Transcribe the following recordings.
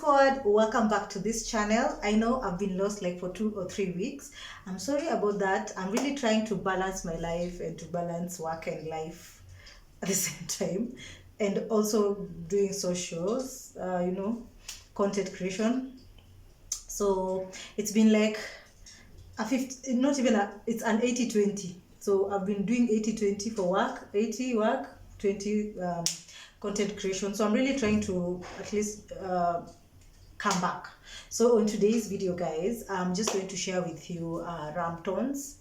Squad, welcome back to this channel. I know I've been lost like for 2 or 3 weeks. I'm sorry about that. I'm really trying to balance my life and to balance work and life at the same time, and also doing socials, content creation. So it's been like a 50, not even a, it's an 80-20. So I've been doing 80-20 for work, 80 work, 20 content creation. So I'm really trying to at least come back. So on today's video, guys, I'm just going to share with you Ramtons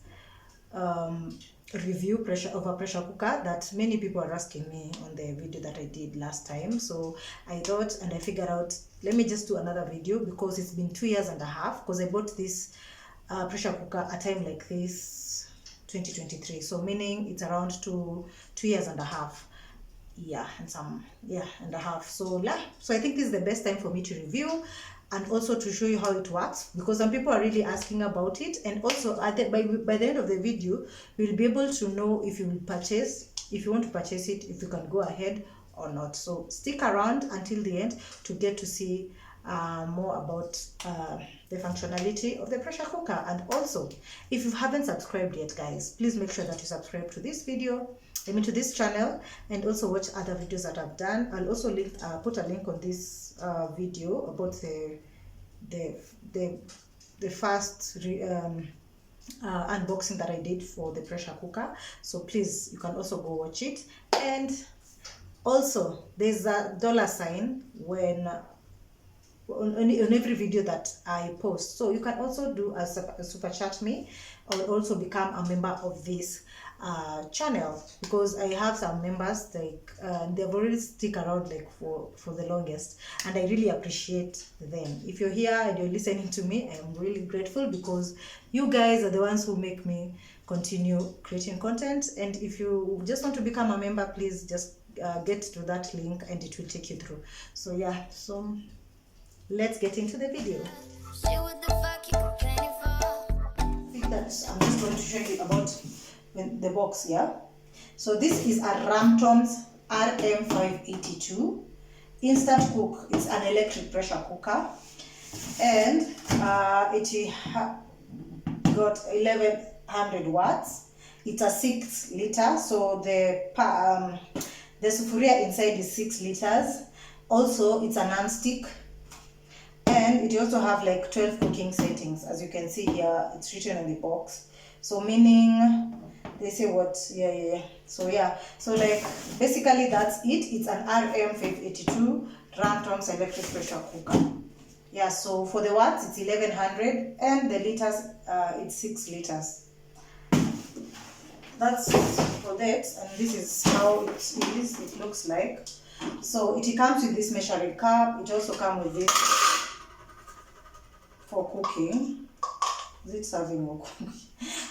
review of a pressure cooker that many people are asking me on the video that I did last time. So I thought, and I figured out, let me just do another video because it's been 2.5 years because I bought this pressure cooker a time like this 2023, so meaning it's around 2.5 years. Yeah, and a half. So I think this is the best time for me to review and also to show you how it works, because some people are really asking about it. And also by the end of the video, you'll be able to know if you want to purchase it, if you can go ahead or not. So stick around until the end to get to see more about the functionality of the pressure cooker. And also, if you haven't subscribed yet, guys, please make sure that you subscribe to this video, to this channel, and also watch other videos that I've done. I'll also put a link on this video about the first unboxing that I did for the pressure cooker. So please, you can also go watch it. And also, there's a $ when on every video that I post, so you can also do a super chat me, or also become a member of this channel, because I have some members like they've already stick around like for the longest, and I really appreciate them. If you're here and you're listening to me, I'm really grateful, because you guys are the ones who make me continue creating content. And if you just want to become a member, please just get to that link and it will take you through. So yeah, so let's get into the video. I think that I'm just going to show you about the box. Yeah, so this is a Ramtons RM582 instant cook. It's an electric pressure cooker, and it got 1100 watts. It's a 6 liter, so the sufuria inside is 6 liters. Also, it's a non-stick. And it also have like 12 cooking settings, as you can see here. It's written on the box. So meaning, they say what? So like basically that's it. It's an RM582 Ramtons electric pressure cooker. Yeah. So for the watts, it's 1100, and the liters, it's 6 liters. That's for that, and this is how it is. It looks like. So it comes with this measuring cup. It also comes with this for cooking. Is it serving or cooking?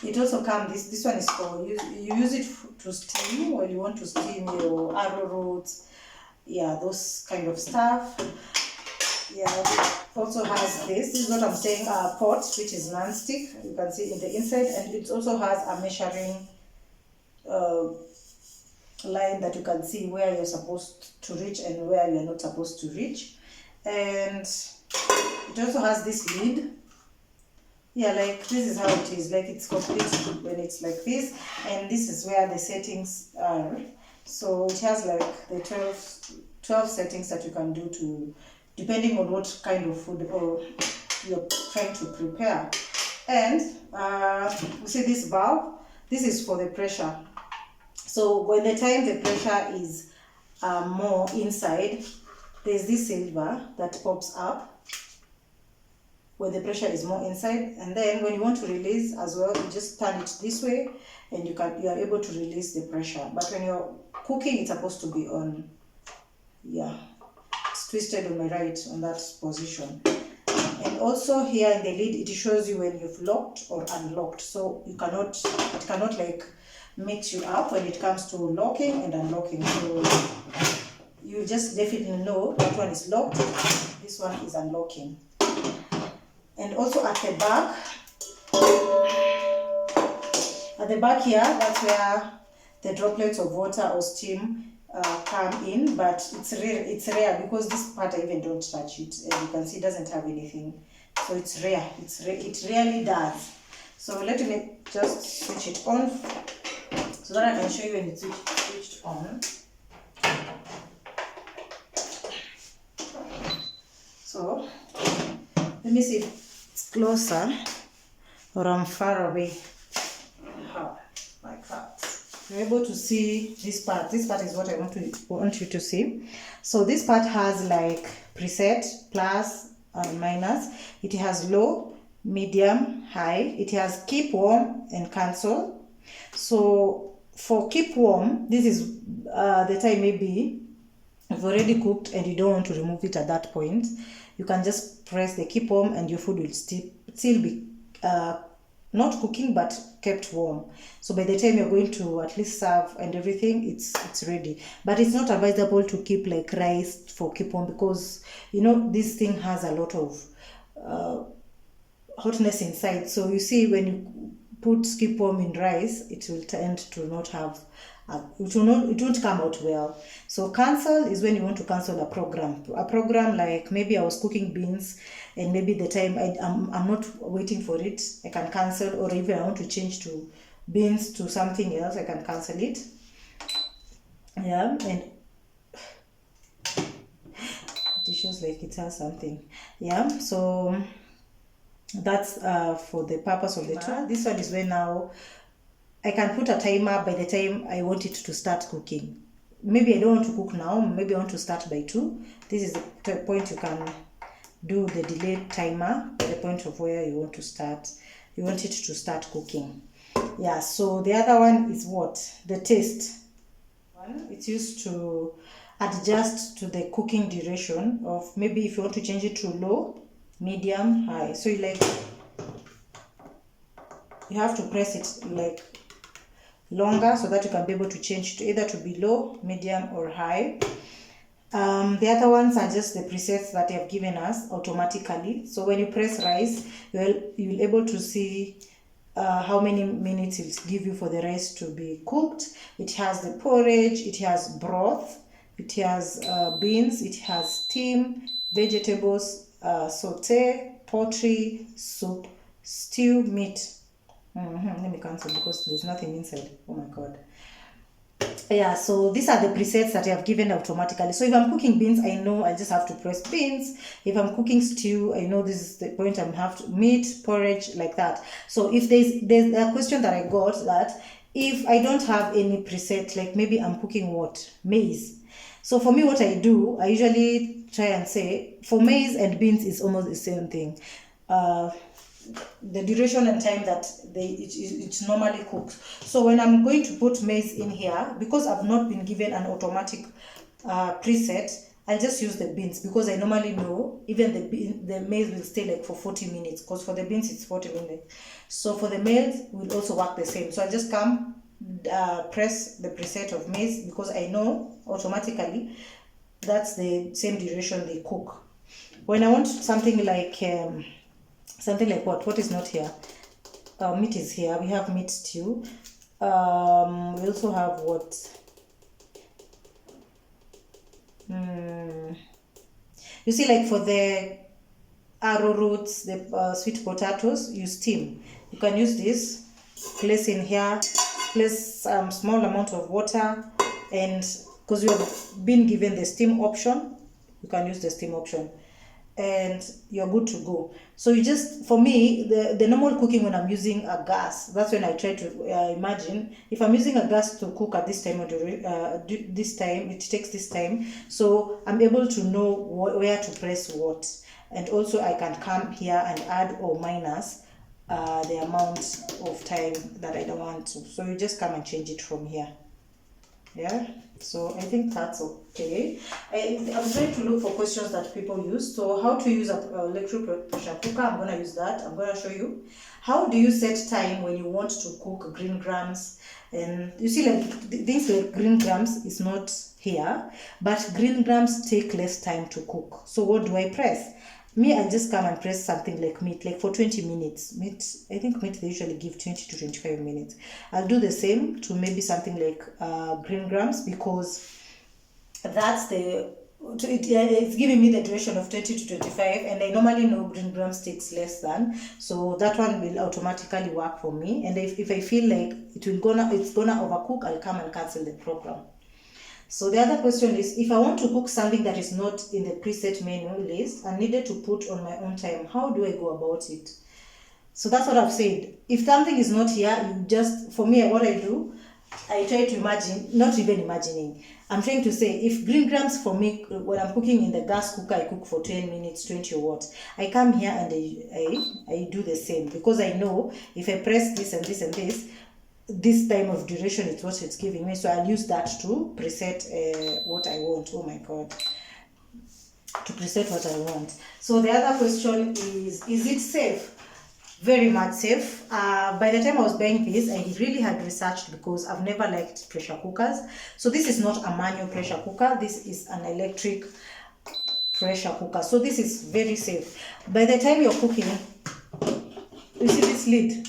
It also comes, this one is for you use it to steam, or you want to steam your arrowroot, those kind of stuff. Yeah, it also has this is what I'm saying, a pot which is non-stick, you can see in the inside, and it also has a measuring line that you can see where you're supposed to reach and where you're not supposed to reach. And it also has this lid. Yeah, like this is how it is. Like it's complete when it's like this, and this is where the settings are. So it has like the 12 settings that you can do to, depending on what kind of food or you're trying to prepare. And you see this valve. This is for the pressure. So when the time the pressure is more inside, there's this silver that pops up when the pressure is more inside, and then when you want to release as well, you just turn it this way, and you are able to release the pressure. But when you're cooking, it's supposed to be on, it's twisted on my right on that position. And also here in the lid, it shows you when you've locked or unlocked. So it cannot like mix you up when it comes to locking and unlocking. So you just definitely know that one is locked, this one is unlocking. And also at the back here, that's where the droplets of water or steam come in, but it's rare because this part I even don't touch it, and you can see it doesn't have anything, so it's rare. It rarely does. So let me just switch it on so that I can show you when it's switched on. So let me see if it's closer or I'm far away. Like that. You're able to see this part. This part is what I want you to see. So this part has like preset, plus and minus. It has low, medium, high. It has keep warm and cancel. So for keep warm, this is the time maybe you've already cooked and you don't want to remove it at that point. You can just press the keep warm and your food will still be not cooking but kept warm. So by the time you're going to at least serve and everything, it's ready. But it's not advisable to keep like rice for keep warm, because you know this thing has a lot of hotness inside. So you see, when you put keep warm in rice, it will tend to not have it won't come out well. So cancel is when you want to cancel a program, like maybe I was cooking beans and maybe the time I'm not waiting for it, I can cancel. Or even I want to change to beans to something else, I can cancel it. Yeah, and it shows like it has something. Yeah, so that's for the purpose of the tool. This one is where now I can put a timer by the time I want it to start cooking. Maybe I don't want to cook now, maybe I want to start by 2. This is the point you can do the delayed timer by the point of where you want to start. You want it to start cooking. Yeah, so the other one is what? The taste. It's used to adjust to the cooking duration of, maybe if you want to change it to low, medium, high. So you have to press it like longer so that you can be able to change to either to be low, medium, or high. The other ones are just the presets that they have given us automatically. So when you press rice, you'll be able to see how many minutes it will give you for the rice to be cooked. It has the porridge, it has broth, it has beans, it has steam, vegetables, saute, poultry, soup, stew, meat. Let me cancel because there's nothing inside. Oh my god. Yeah, so these are the presets that I have given automatically. So if I'm cooking beans, I know I just have to press beans. If I'm cooking stew, I know this is the point I'm have to meat, porridge, like that. So if there's a question that I got, that if I don't have any preset, like maybe I'm cooking what? Maize. So for me, what I do, I usually try and say, for maize and beans is almost the same thing. The duration and time that it's normally cooked. So when I'm going to put maize in here, because I've not been given an automatic preset, I'll just use the beans, because I normally know even the maize will stay like for 40 minutes, because for the beans it's 40 minutes. So for the maize will also work the same. So I just come press the preset of maize, because I know automatically that's the same duration they cook. When I want something like what is not here, meat is here. We have meat stew. We also have what, you see, like for the arrowroots, the sweet potatoes, you steam. You can use this, place in here, place some small amount of water, and because you have been given the steam option, you can use the steam option, and you're good to go. So you just, for me, the normal cooking when I'm using a gas, that's when I try to imagine if I'm using a gas to cook at this time or this time, it takes this time, so I'm able to know where to press what, and also I can come here and add or minus the amount of time that I don't want to. So you just come and change it from here. Yeah, so I think that's okay. I'm trying to look for questions that people use. So how to use a electric pressure cooker, I'm going to use that. I'm going to show you. How do you set time when you want to cook green grams? And you see, like things like green grams is not here, but green grams take less time to cook. So what do I press? Me, I just come and press something like meat, like for 20 minutes. Meat, I think meat they usually give 20 to 25 minutes. I'll do the same to maybe something like green grams, because that's it's giving me the duration of 20 to 25, and I normally know green grams takes less than, so that one will automatically work for me. And if I feel like it's gonna overcook, I'll come and cancel the program. So the other question is, if I want to cook something that is not in the preset menu list and needed to put on my own time, how do I go about it? So that's what I've said. If something is not here, you just, for me, what I do, I try to imagine, not even imagining. I'm trying to say, if green grams for me, when I'm cooking in the gas cooker, I cook for 10 minutes, 20 or what. I come here and I do the same, because I know if I press this and this and this time of duration is what it's giving me. So I'll use that to preset what I want. Oh my God. To preset what I want. So the other question is it safe? Very much safe. By the time I was buying this, I really had researched, because I've never liked pressure cookers. So this is not a manual pressure cooker. This is an electric pressure cooker. So this is very safe. By the time you're cooking, you see this lid?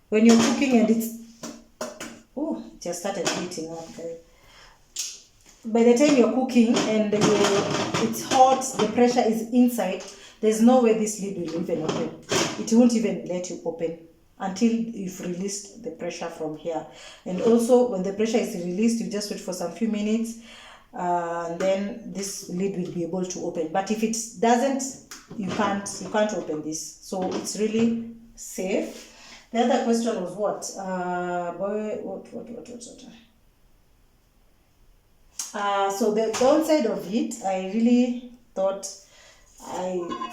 When you're cooking and it's, oh, it just started heating up there. By the time you're cooking and it's hot, the pressure is inside, there's no way this lid will even open. It won't even let you open until you've released the pressure from here. And also, when the pressure is released, you just wait for some few minutes, and then this lid will be able to open. But if it doesn't, you can't open this. So it's really safe. The other question was what? So the downside of it, I really thought,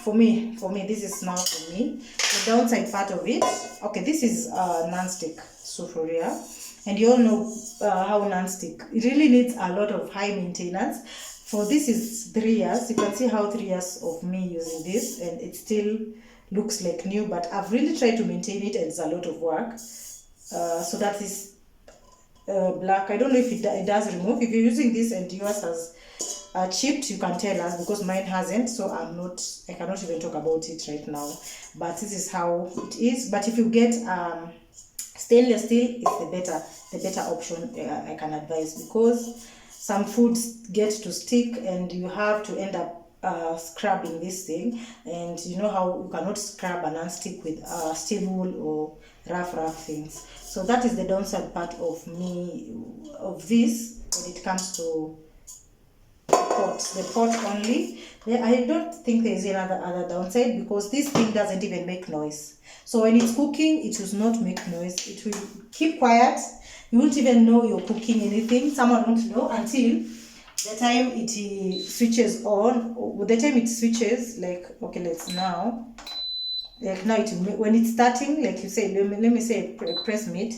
for me, this is now for me. The downside part of it, okay, this is non-stick sufuria, and you all know how non-stick, it really needs a lot of high maintenance. For this is 3 years. You can see how 3 years of me using this, and it still looks like new, but I've really tried to maintain it, and it's a lot of work. So that is black. I don't know if it does remove. If you're using this and yours has chipped, you can tell us, because mine hasn't, so I cannot even talk about it right now. But this is how it is. But if you get stainless steel, it's the better option. I can advise, because some foods get to stick and you have to end up scrubbing this thing, and you know how you cannot scrub a non-stick with steel wool or rough things. So that is the downside part of this when it comes to the pot only. I don't think there is other downside, because this thing doesn't even make noise. So when it's cooking, it will not make noise. It will keep quiet. You won't even know you're cooking anything. Someone won't know until the time it switches on. Or the time it switches, like, okay, let's now. Like now, when it's starting, like you say, let me say press meat.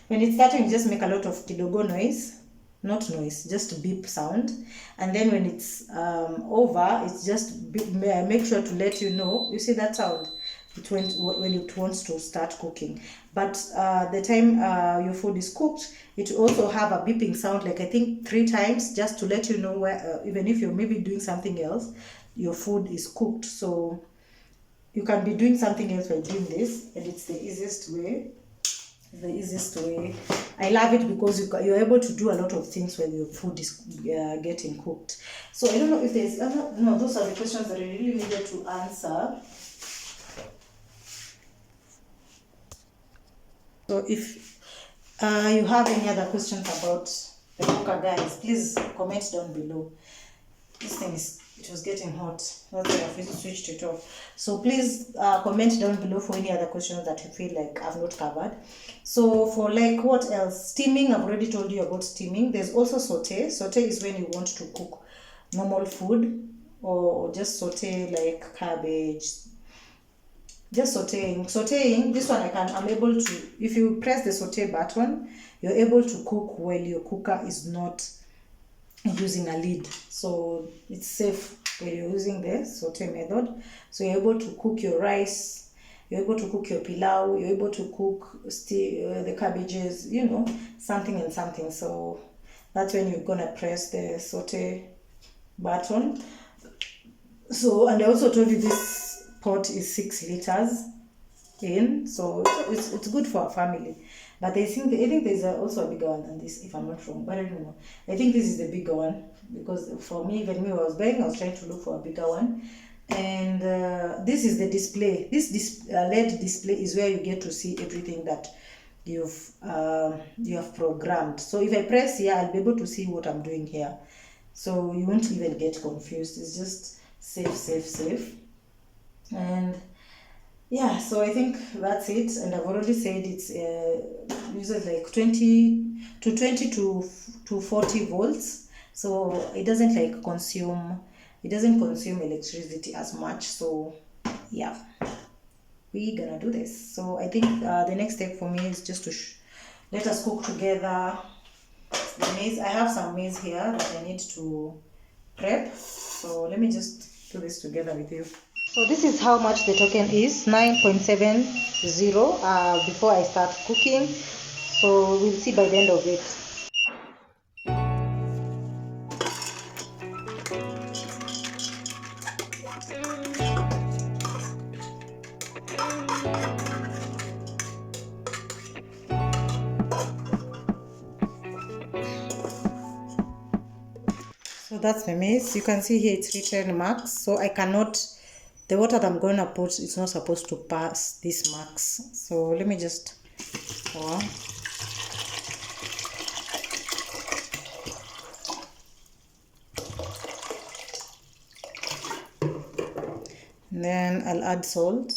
When it's starting, just make a lot of kidogo noise. Not noise, just beep sound. And then when it's over, it's just make sure to let you know. You see that sound? When it wants to start cooking. But the time your food is cooked, it will also have a beeping sound, like I think 3 times, just to let you know where, even if you're maybe doing something else, your food is cooked. So you can be doing something else while doing this, and it's the easiest way. I love it, because you're able to do a lot of things when your food is getting cooked. So I don't know if there's no, those are the questions that I really needed to answer. So if you have any other questions about the cooker, guys, please comment down below. This thing it was getting hot. That's why I switched it off. So please comment down below for any other questions that you feel like I've not covered. So for like what else? Steaming, I've already told you about steaming. There's also saute. Saute is when you want to cook normal food, or just saute like cabbage. Just sauteing. This one I'm able to, if you press the saute button, you're able to cook while your cooker is not using a lid. So it's safe when you're using the saute method. So you're able to cook your rice, you're able to cook your pilau, you're able to cook the cabbages, you know, something and something. So that's when you're gonna press the saute button. So, and I also told you this pot is 6 liters in, so it's good for a family. But I think there's also a bigger one than this, if I'm not wrong. But I don't know. I think this is the bigger one, because for me, when I was buying, I was trying to look for a bigger one. And this is the display. This LED display is where you get to see everything that you have programmed. So if I press here, I'll be able to see what I'm doing here. So you won't even get confused. It's just safe. And yeah, so I think that's it. And I've already said it's uses like 20 to 40 volts. So it doesn't like consume electricity as much. So yeah, we're gonna do this. So I think the next step for me is just to let us cook together the maize. I have some maize here that I need to prep. So let me just do this together with you. So this is how much the token is, 9.70 before I start cooking. So we'll see by the end of it. So that's the maize. You can see here it's written max. So I cannot, the water that I'm going to put is not supposed to pass this max. So let me just pour. And then I'll add salt.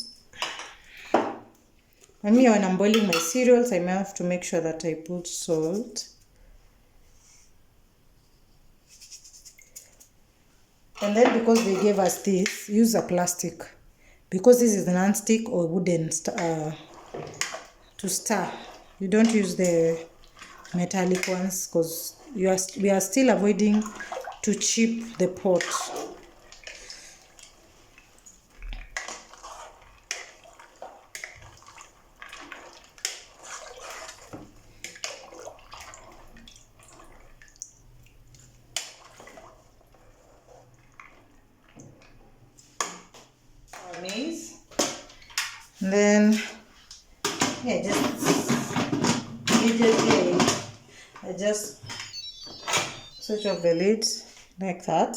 And me, when I'm boiling my cereals, I may have to make sure that I put salt. And then because they gave us this, use a plastic. Because this is non-stick or wooden to stir. You don't use the metallic ones because we are still avoiding to chip the pot. Maize. And then yeah, just immediately I just switch off the lid like that,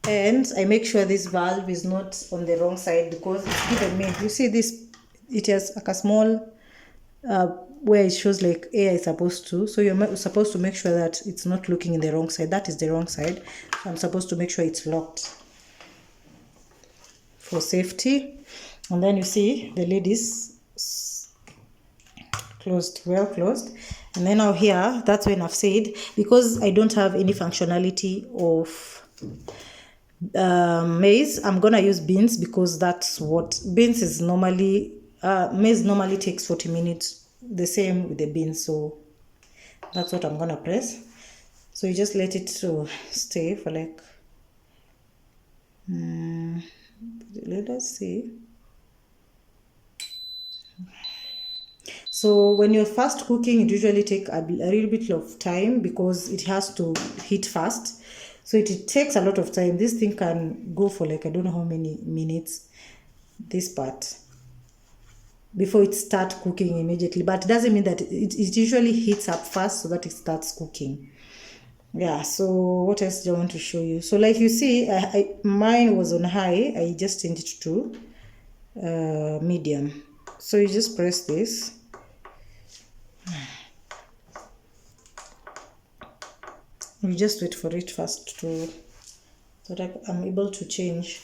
and I make sure this valve is not on the wrong side, because it's given me, you see this, it has like a small where it shows like air is supposed to, so you're supposed to make sure that it's not looking in the wrong side. That is the wrong side, so I'm supposed to make sure it's locked for safety. And then you see the lid is closed, well closed. And then now here, that's when I've said, because I don't have any functionality of maize, I'm gonna use beans, because that's what beans is normally, maize normally takes 40 minutes, the same with the beans. So that's what I'm gonna press. So you just let it to stay for like let us see. So when you're fast cooking, it usually takes a little bit of time because it has to heat fast. So it takes a lot of time. This thing can go for like, I don't know how many minutes, this part, before it starts cooking immediately. But it doesn't mean that it usually heats up fast so that it starts cooking. Yeah, so what else do I want to show you? So like you see, mine was on high. I just changed it to medium. So you just press this. You just wait for it first so that I'm able to change.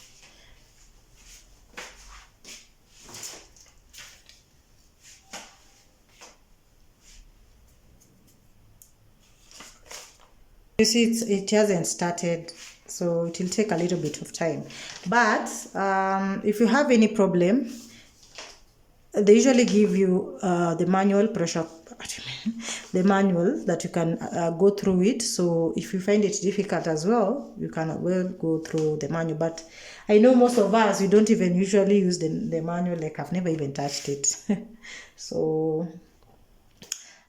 You see, it hasn't started, so it will take a little bit of time. But if you have any problem, they usually give you the manual pressure, the manual that you can go through it. So if you find it difficult as well, you can well go through the manual. But I know most of us, we don't even usually use the manual. Like, I've never even touched it. So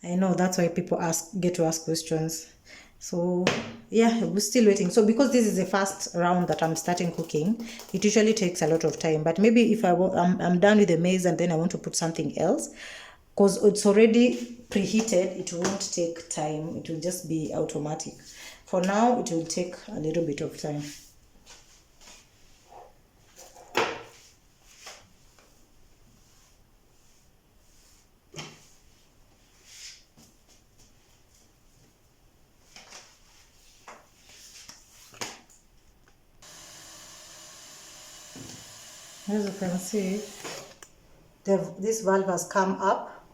I know that's why people get to ask questions. So yeah, we're still waiting. So because this is the first round that I'm starting cooking, it usually takes a lot of time. But maybe if I'm done with the maize and then I want to put something else, because it's already preheated, it won't take time. It will just be automatic. For now, it will take a little bit of time. As you can see, this valve has come up.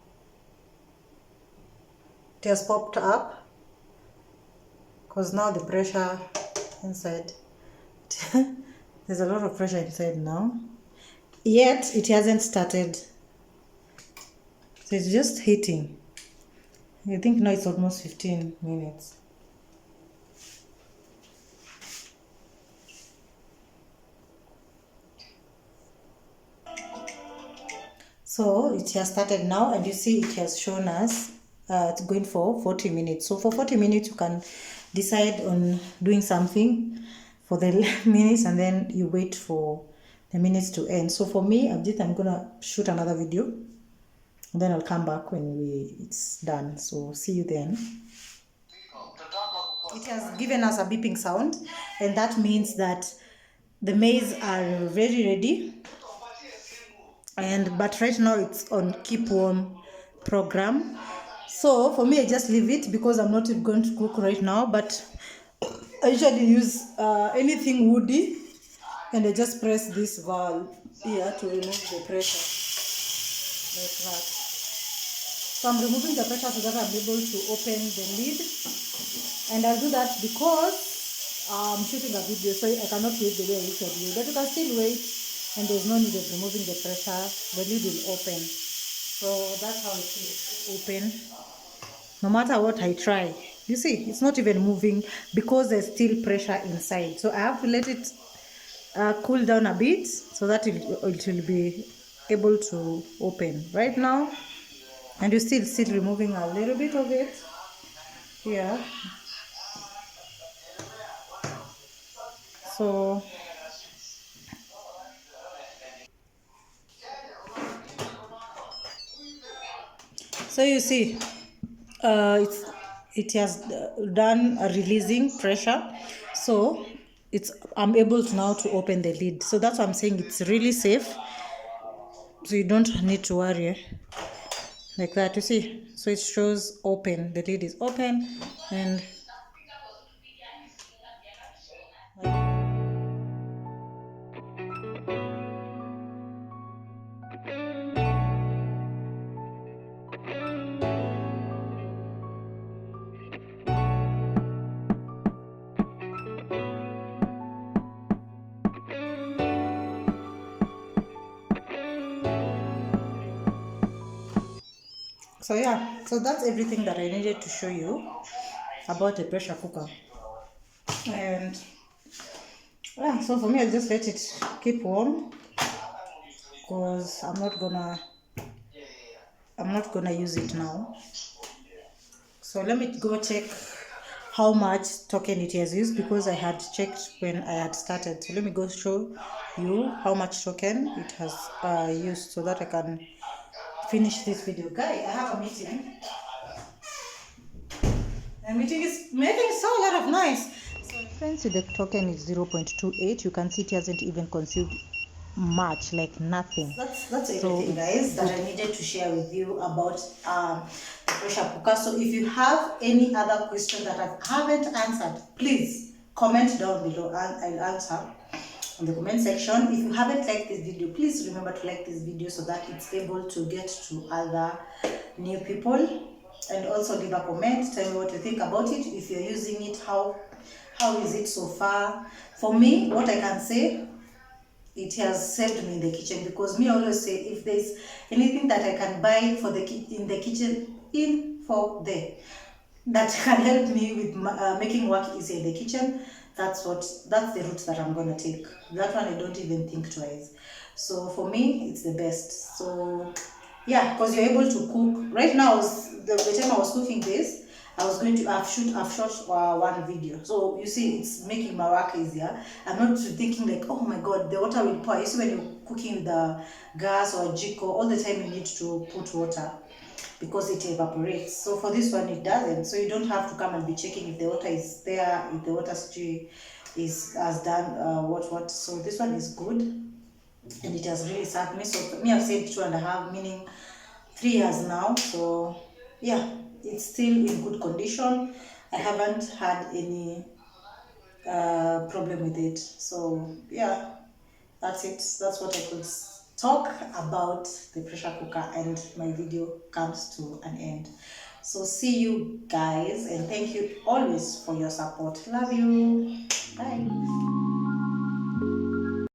It has popped up because now the pressure inside, there's a lot of pressure inside now. Yet it hasn't started. So it's just heating. I think now it's almost 15 minutes. So it has started now, and you see it has shown us it's going for 40 minutes. So for 40 minutes you can decide on doing something for the minutes, and then you wait for the minutes to end. So for me, I'm gonna shoot another video, and then I'll come back when it's done. So see you then. It has given us a beeping sound, and that means that the maize are very ready. But right now it's on keep warm program. So for me, I just leave it because I'm not going to cook right now, but I usually use anything woody, and I just press this valve here to remove the pressure like that. So I'm removing the pressure so that I'm able to open the lid, and I'll do that because I'm shooting a video, so I cannot wait the way I usually do, but you can still wait. And there's no need of removing the pressure. The lid will open. So that's how it is, open. No matter what I try, you see, it's not even moving because there's still pressure inside. So I have to let it cool down a bit so that it will be able to open. Right now, and you still removing a little bit of it here. So you see, it has done a releasing pressure, so I'm able to now to open the lid. So that's why I'm saying it's really safe, so you don't need to worry like that. You see, so it shows open, the lid is open, and so yeah, so that's everything that I needed to show you about the pressure cooker. And yeah, so for me, I'll just let it keep warm because I'm not gonna use it now. So let me go check how much token it has used, because I had checked when I had started. So let me go show you how much token it has used so that I can finish this video. Guys, I have a meeting. The meeting is making so a lot of noise. So friends, the token is 0.28. You can see it hasn't even consumed much, like nothing. That's everything, guys, that I needed to share with you about the pressure cooker. So if you have any other question that I haven't answered, please comment down below and I'll answer in the comment section. If you haven't liked this video, please remember to like this video so that it's able to get to other new people. And also leave a comment, tell me what you think about it. If you're using it, how is it so far? For me, what I can say, it has saved me in the kitchen, because me always say if there's anything that I can buy for the in the kitchen that can help me with making work easier in the kitchen, that's the route that I'm gonna take. That one I don't even think twice. So for me, it's the best. So yeah, because you're able to cook. Right now, the time I was cooking this, I've shot one video. So you see, it's making my work easier. I'm not thinking like, oh my god, the water will pour. You see, when you're cooking with the gas or jiko, all the time you need to put water. because it evaporates. So for this one it doesn't, so you don't have to come and be checking if the water is there, if the water stew is has done what. So this one is good, and it has really served me. So for me, I've said 2.5, meaning 3 years now. So yeah, it's still in good condition. I haven't had any problem with it. So yeah, that's it. That's what I could talk about the pressure cooker, and my video comes to an end. So see you guys, and thank you always for your support. Love you. Bye.